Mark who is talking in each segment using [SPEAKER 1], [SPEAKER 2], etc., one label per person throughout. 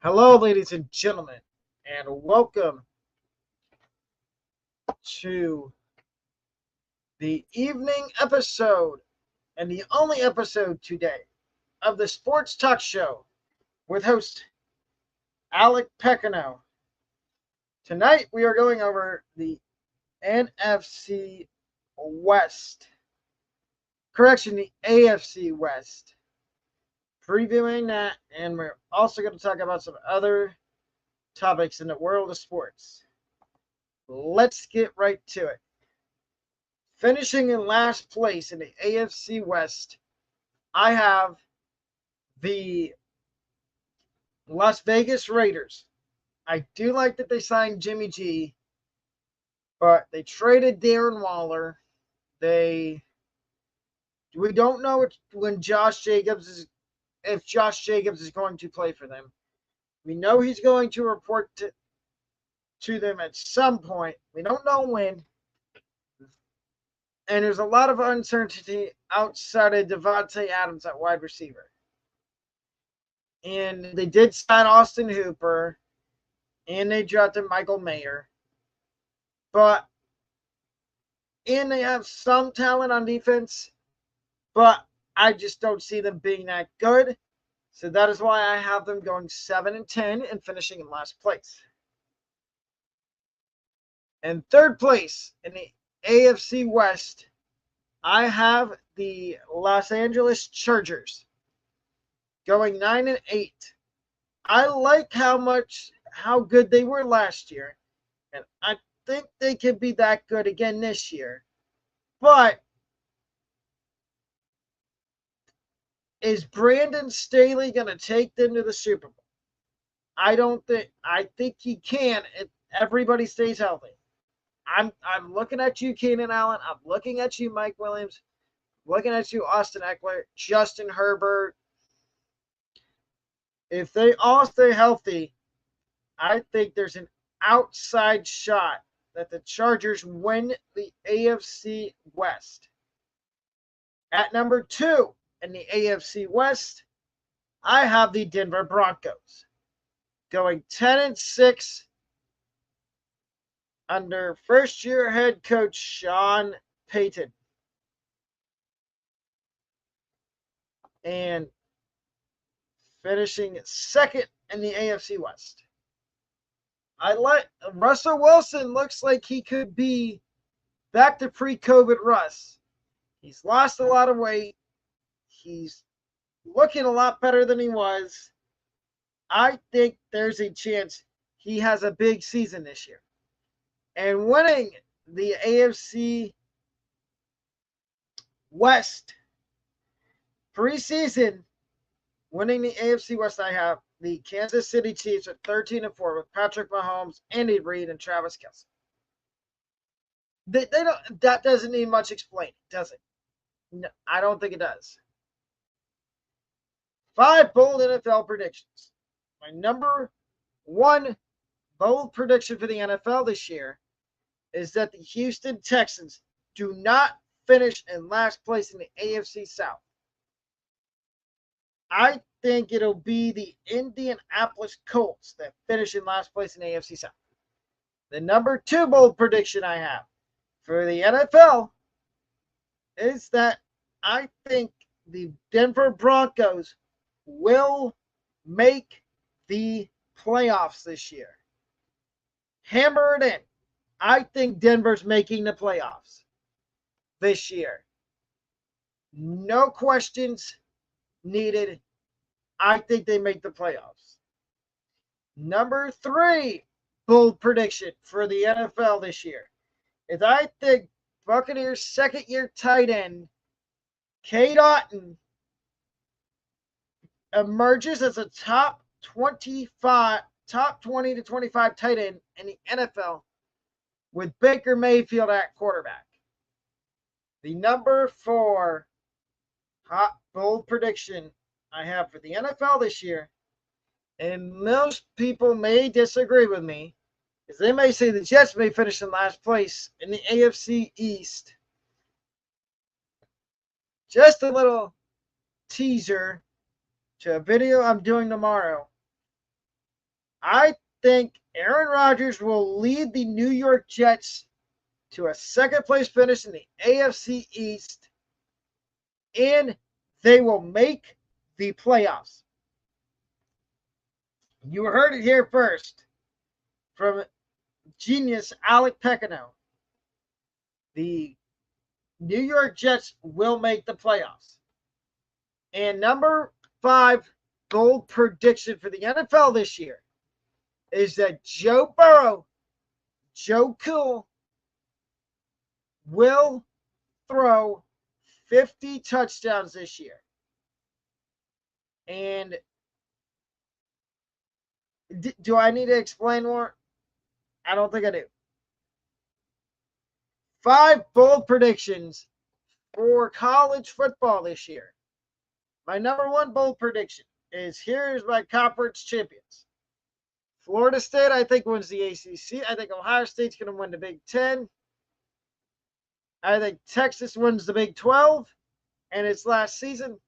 [SPEAKER 1] Hello, ladies and gentlemen, and welcome to the evening episode and the only episode today of the Sports Talk Show with host Alec Pecano. Tonight we are going over the NFC West. Correction, the AFC West. Previewing that, and we're also going to talk about some other topics in the world of sports. Let's get right to it. Finishing in last place in the AFC West, I have the Las Vegas Raiders. I do like that they signed Jimmy G, but they traded Darren Waller. We don't know if Josh Jacobs is going to play for them. We know he's going to report to them at some point. We don't know when. And there's a lot of uncertainty outside of Devontae Adams at wide receiver. And they did sign Austin Hooper, and they drafted Michael Mayer. And they have some talent on defense, but I just don't see them being that good. So that is why I have them going 7-10 and finishing in last place. In third place in the AFC West, I have the Los Angeles Chargers going 9-8. I like how good they were last year, and I think they can be that good again this year. But is Brandon Staley going to take them to the Super Bowl? I think he can if everybody stays healthy. I'm looking at you, Keenan Allen. I'm looking at you, Mike Williams. I'm looking at you, Austin Eckler, Justin Herbert. If they all stay healthy, I think there's an outside shot that the Chargers win the AFC West. At number 2 in the AFC West, I have the Denver Broncos going 10-6 under first-year head coach Sean Payton. And finishing second in the AFC West. Russell Wilson looks like he could be back to pre-COVID Russ. He's lost a lot of weight. He's looking a lot better than he was. I think there's a chance he has a big season this year. And winning the AFC West preseason, winning the AFC West, I have the Kansas City Chiefs at 13-4 with Patrick Mahomes, Andy Reid, and Travis Kelce. That doesn't need much explaining, does it? No, I don't think it does. 5 bold NFL predictions. My number 1 bold prediction for the NFL this year is that the Houston Texans do not finish in last place in the AFC South. I think it'll be the Indianapolis Colts that finish in last place in the AFC South. The number 2 bold prediction I have for the NFL is that I think the Denver Broncos will make the playoffs this year. Hammer it in. I think Denver's making the playoffs this year. No questions needed. I think they make the playoffs. Number 3 bold prediction for the NFL this year is I think Buccaneers second-year tight end Cade Otton emerges as a top 20 to 25 tight end in the NFL with Baker Mayfield at quarterback. The number 4 hot bold prediction I have for the NFL this year, and most people may disagree with me, is they may say the Jets may finish in last place in the AFC East. Just a little teaser to a video I'm doing tomorrow. I think Aaron Rodgers will lead the New York Jets to a second-place finish in the AFC East, and they will make the playoffs. You heard it here first from genius Alec Pecano. The New York Jets will make the playoffs. And number 5 bold prediction for the NFL this year is that Joe Burrow, Joe Cool, will throw 50 touchdowns this year. And do I need to explain more? I don't think I do. 5 bold predictions for college football this year. My number 1 bold prediction is here's my conference champions. Florida State, I think, wins the ACC. I think Ohio State's going to win the Big Ten. I think Texas wins the Big 12 in its last season.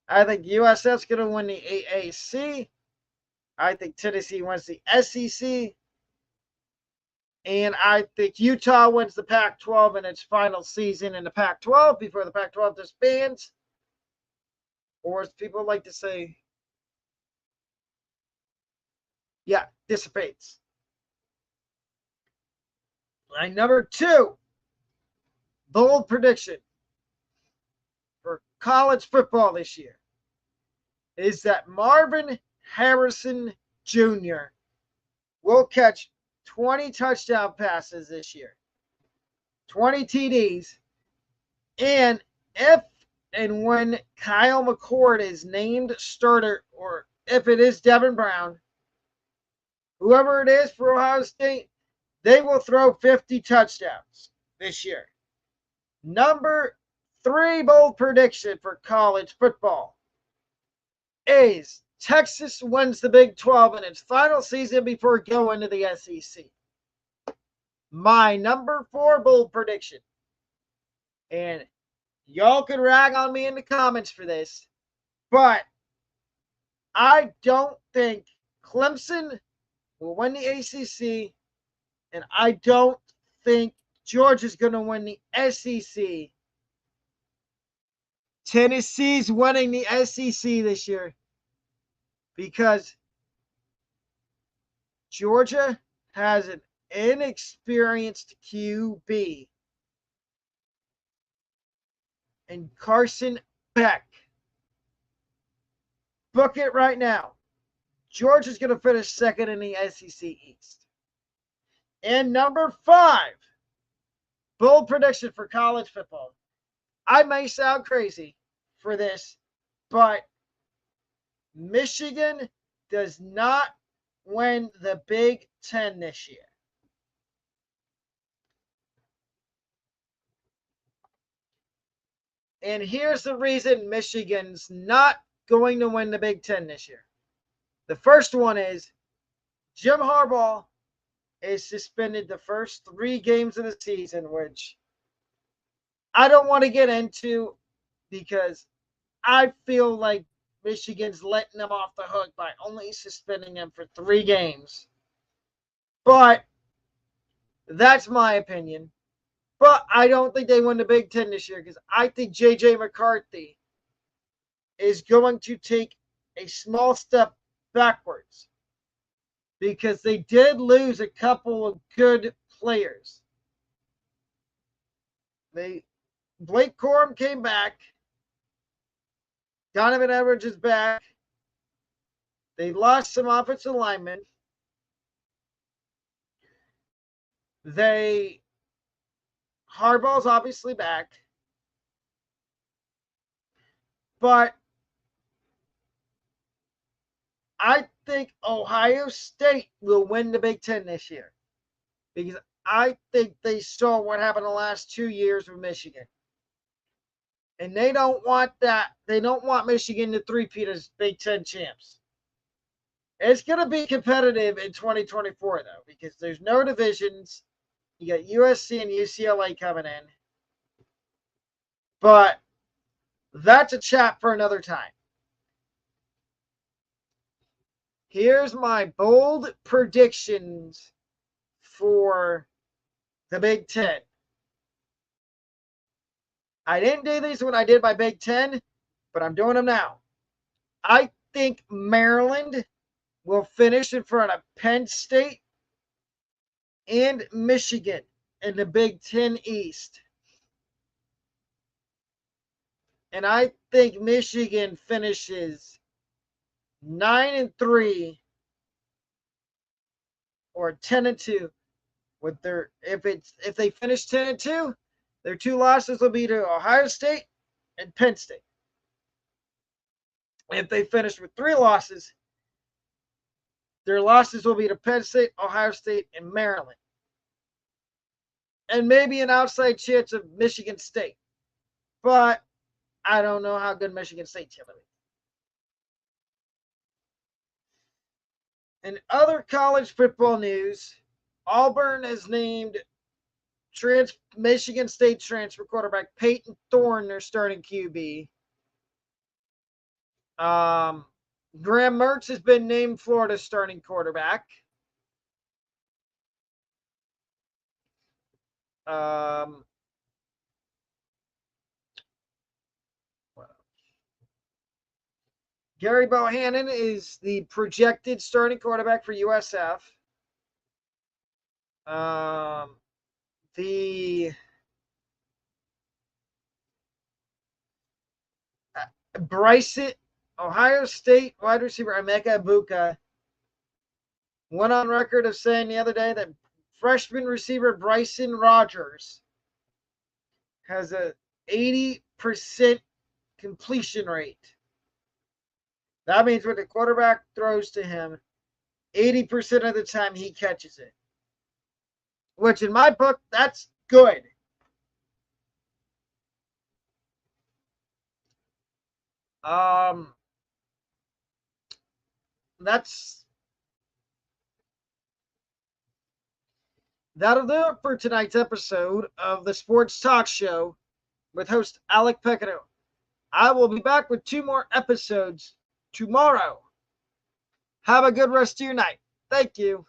[SPEAKER 1] I think USF's going to win the AAC. I think Tennessee wins the SEC. And I think Utah wins the Pac-12 in its final season in the Pac-12 before the Pac-12 disbands. Or as people like to say, dissipates. My number 2 bold prediction for college football this year is that Marvin Harrison Jr. will catch 20 touchdown passes this year, 20 TDs, and if and when Kyle McCord is named starter, or if it is Devin Brown, whoever it is for Ohio State, they will throw 50 touchdowns this year. Number 3 bold prediction for college football is Texas wins the Big 12 in its final season before going to the SEC. My number 4 bold prediction, and y'all can rag on me in the comments for this, but I don't think Clemson will win the ACC, and I don't think Georgia's going to win the SEC. Tennessee's winning the SEC this year because Georgia has an inexperienced QB and Carson Beck. Book it right now. Georgia's going to finish second in the SEC East. And number 5, bold prediction for college football. I may sound crazy for this, but Michigan does not win the Big Ten this year. And here's the reason Michigan's not going to win the Big Ten this year. The first one is Jim Harbaugh is suspended the first 3 games of the season, which I don't want to get into because I feel like Michigan's letting them off the hook by only suspending them for 3 games. But that's my opinion. But I don't think they win the Big Ten this year because I think J.J. McCarthy is going to take a small step backwards because they did lose a couple of good players. Blake Corum came back. Donovan Edwards is back. They lost some offensive linemen. Harbaugh's obviously back. But I think Ohio State will win the Big Ten this year because I think they saw what happened the last 2 years with Michigan. And they don't want that. They don't want Michigan to three-peat as Big Ten champs. It's going to be competitive in 2024, though, because there's no divisions. You got USC and UCLA coming in. But that's a chat for another time. Here's my bold predictions for the Big Ten. I didn't do these when I did my Big Ten, but I'm doing them now. I think Maryland will finish in front of Penn State and Michigan in the Big Ten East. And I think Michigan finishes 9-3 or 10-2 with their if they finish 10-2, their two losses will be to Ohio State and Penn State. If they finish with 3 losses, their losses will be to Penn State, Ohio State, and Maryland. And maybe an outside chance of Michigan State. But I don't know how good Michigan State's going to be. In other college football news, Auburn has named Michigan State transfer quarterback Peyton Thorne their starting QB. Graham Mertz has been named Florida's starting quarterback. Gary Bohannon is the projected starting quarterback for USF. The Bryson, Ohio State wide receiver Emeka Egbuka went on record of saying the other day that freshman receiver Bryson Rogers has a 80% completion rate. That means when the quarterback throws to him, 80% of the time he catches it. Which in my book, that's good. That'll do it for tonight's episode of the Sports Talk Show with host Alec Pecado. I will be back with 2 more episodes tomorrow. Have a good rest of your night. Thank you.